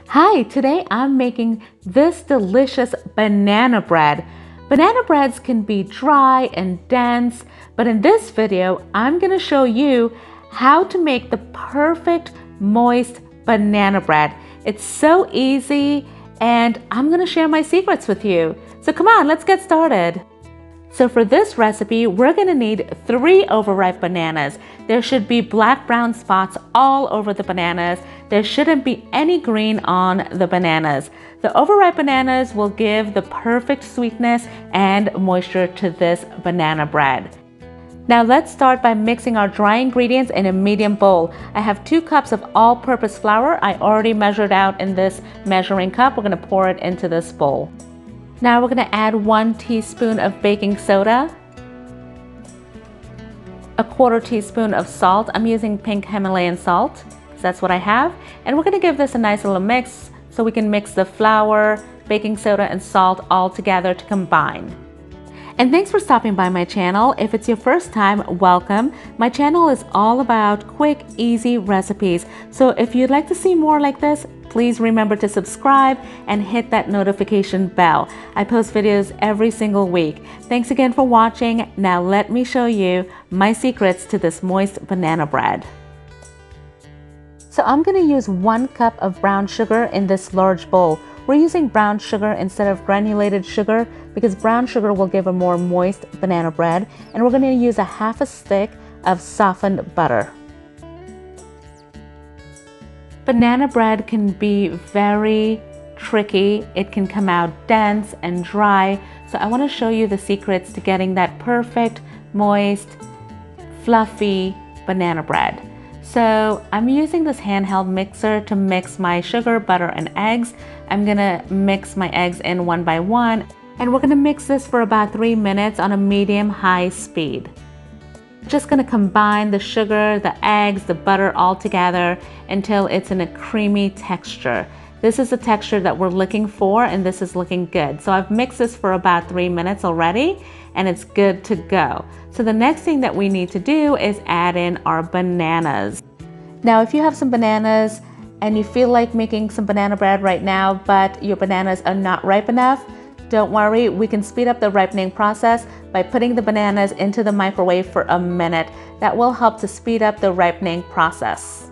Hi, today I'm making this delicious banana bread. Banana breads can be dry and dense, but in this video, I'm gonna show you how to make the perfect moist banana bread. It's so easy, and I'm gonna share my secrets with you. So come on, let's get started. So for this recipe, we're gonna need 3 overripe bananas. There should be black-brown spots all over the bananas. There shouldn't be any green on the bananas. The overripe bananas will give the perfect sweetness and moisture to this banana bread. Now let's start by mixing our dry ingredients in a medium bowl. I have 2 cups of all-purpose flour. I already measured out in this measuring cup. We're gonna pour it into this bowl. Now we're going to add 1 teaspoon of baking soda, a 1/4 teaspoon of salt. I'm using pink Himalayan salt, because that's what I have. And we're going to give this a nice little mix so we can mix the flour, baking soda, and salt all together to combine. And thanks for stopping by my channel. If it's your first time, welcome. My channel is all about quick, easy recipes. So if you'd like to see more like this, please remember to subscribe and hit that notification bell. I post videos every single week. Thanks again for watching. Now let me show you my secrets to this moist banana bread. So I'm gonna use 1 cup of brown sugar in this large bowl. We're using brown sugar instead of granulated sugar because brown sugar will give a more moist banana bread. And we're gonna use a 1/2 stick of softened butter. Banana bread can be very tricky. It can come out dense and dry. So I wanna show you the secrets to getting that perfect, moist, fluffy banana bread. So I'm using this handheld mixer to mix my sugar, butter, and eggs. I'm gonna mix my eggs in 1 by 1, and we're gonna mix this for about 3 minutes on a medium-high speed. Just gonna combine the sugar, the eggs, the butter all together until it's in a creamy texture. This is the texture that we're looking for, and this is looking good. So I've mixed this for about 3 minutes already, and it's good to go. So the next thing that we need to do is add in our bananas. Now, if you have some bananas and you feel like making some banana bread right now, but your bananas are not ripe enough, don't worry, we can speed up the ripening process by putting the bananas into the microwave for a minute. That will help to speed up the ripening process.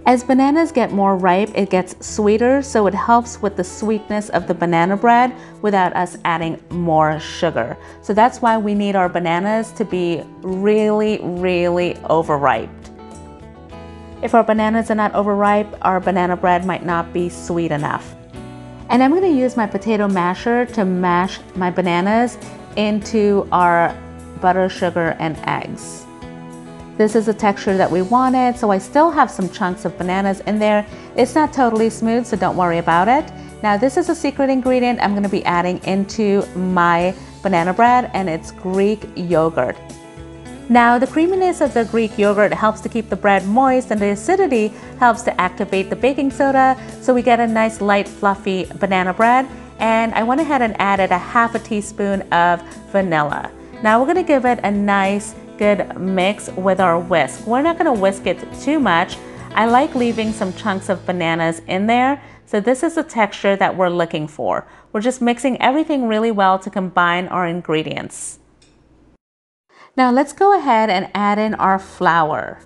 As bananas get more ripe, it gets sweeter, so it helps with the sweetness of the banana bread without us adding more sugar. So that's why we need our bananas to be really, really overripe. If our bananas are not overripe, our banana bread might not be sweet enough. And I'm gonna use my potato masher to mash my bananas into our butter, sugar, and eggs. This is the texture that we wanted, so I still have some chunks of bananas in there. It's not totally smooth, so don't worry about it. Now this is a secret ingredient I'm gonna be adding into my banana bread, and it's Greek yogurt. Now the creaminess of the Greek yogurt helps to keep the bread moist, and the acidity helps to activate the baking soda, so we get a nice light fluffy banana bread. And I went ahead and added a 1/2 teaspoon of vanilla. Now we're gonna give it a nice good mix with our whisk. We're not gonna whisk it too much. I like leaving some chunks of bananas in there, so this is the texture that we're looking for. We're just mixing everything really well to combine our ingredients. Now let's go ahead and add in our flour.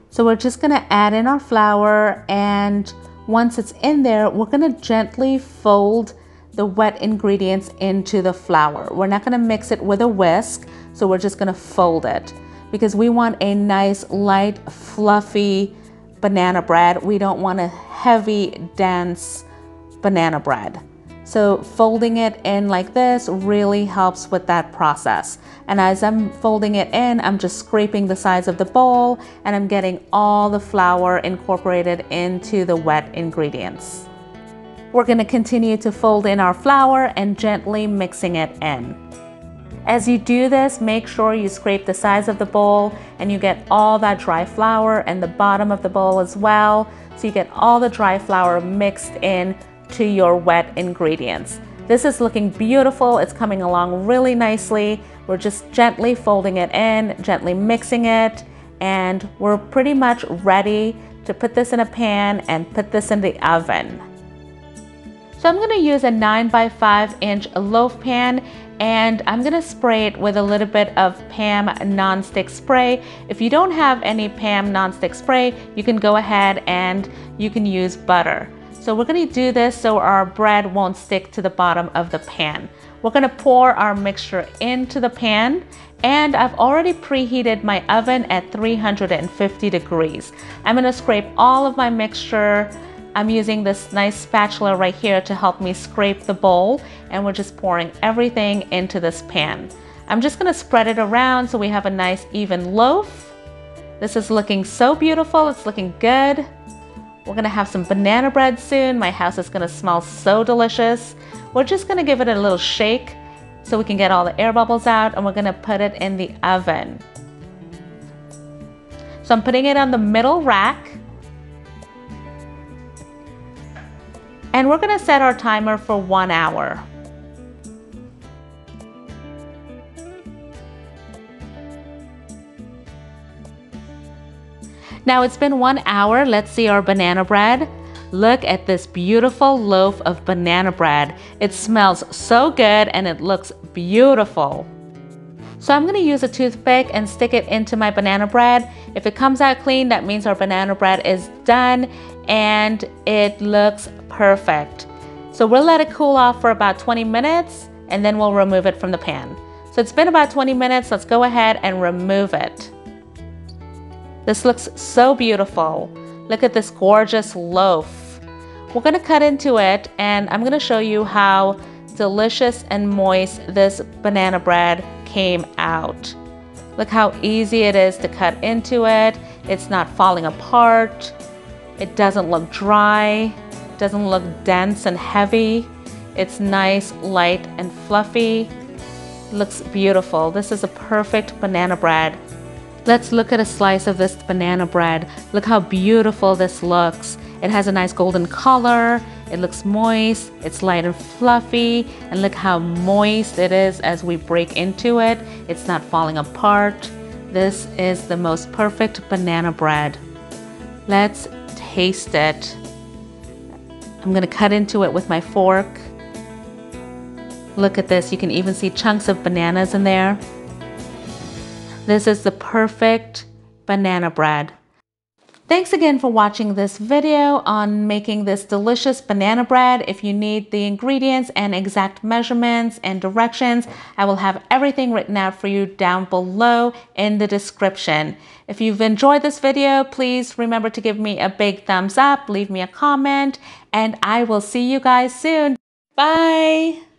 So we're just gonna add in our flour, and once it's in there, we're gonna gently fold the wet ingredients into the flour. We're not gonna mix it with a whisk, so we're just gonna fold it because we want a nice, light, fluffy banana bread. We don't want a heavy, dense banana bread. So folding it in like this really helps with that process. And as I'm folding it in, I'm just scraping the sides of the bowl, and I'm getting all the flour incorporated into the wet ingredients. We're gonna continue to fold in our flour and gently mixing it in. As you do this, make sure you scrape the sides of the bowl and you get all that dry flour and the bottom of the bowl as well, so you get all the dry flour mixed in to your wet ingredients. This is looking beautiful. It's coming along really nicely. We're just gently folding it in, gently mixing it, and we're pretty much ready to put this in a pan and put this in the oven. So I'm gonna use a 9 by 5 inch loaf pan, and I'm gonna spray it with a little bit of Pam nonstick spray. If you don't have any Pam nonstick spray, you can go ahead and you can use butter. So we're gonna do this so our bread won't stick to the bottom of the pan. We're gonna pour our mixture into the pan, and I've already preheated my oven at 350 degrees. I'm gonna scrape all of my mixture. I'm using this nice spatula right here to help me scrape the bowl, and we're just pouring everything into this pan. I'm just gonna spread it around so we have a nice even loaf. This is looking so beautiful, it's looking good. We're gonna have some banana bread soon. My house is gonna smell so delicious. We're just gonna give it a little shake so we can get all the air bubbles out, and we're gonna put it in the oven. So I'm putting it on the middle rack. And we're gonna set our timer for 1 hour. Now it's been 1 hour. Let's see our banana bread. Look at this beautiful loaf of banana bread. It smells so good and it looks beautiful. So I'm gonna use a toothpick and stick it into my banana bread. If it comes out clean, that means our banana bread is done and it looks perfect. So we'll let it cool off for about 20 minutes and then we'll remove it from the pan. So it's been about 20 minutes. Let's go ahead and remove it. This looks so beautiful. Look at this gorgeous loaf. We're gonna cut into it and I'm gonna show you how delicious and moist this banana bread came out. Look how easy it is to cut into it. It's not falling apart. It doesn't look dry. It doesn't look dense and heavy. It's nice, light, and fluffy. It looks beautiful. This is a perfect banana bread. Let's look at a slice of this banana bread. Look how beautiful this looks. It has a nice golden color. It looks moist. It's light and fluffy. And look how moist it is as we break into it. It's not falling apart. This is the most perfect banana bread. Let's taste it. I'm gonna cut into it with my fork. Look at this. You can even see chunks of bananas in there. This is the perfect banana bread. Thanks again for watching this video on making this delicious banana bread. If you need the ingredients and exact measurements and directions, I will have everything written out for you down below in the description. If you've enjoyed this video, please remember to give me a big thumbs up, leave me a comment, and I will see you guys soon. Bye!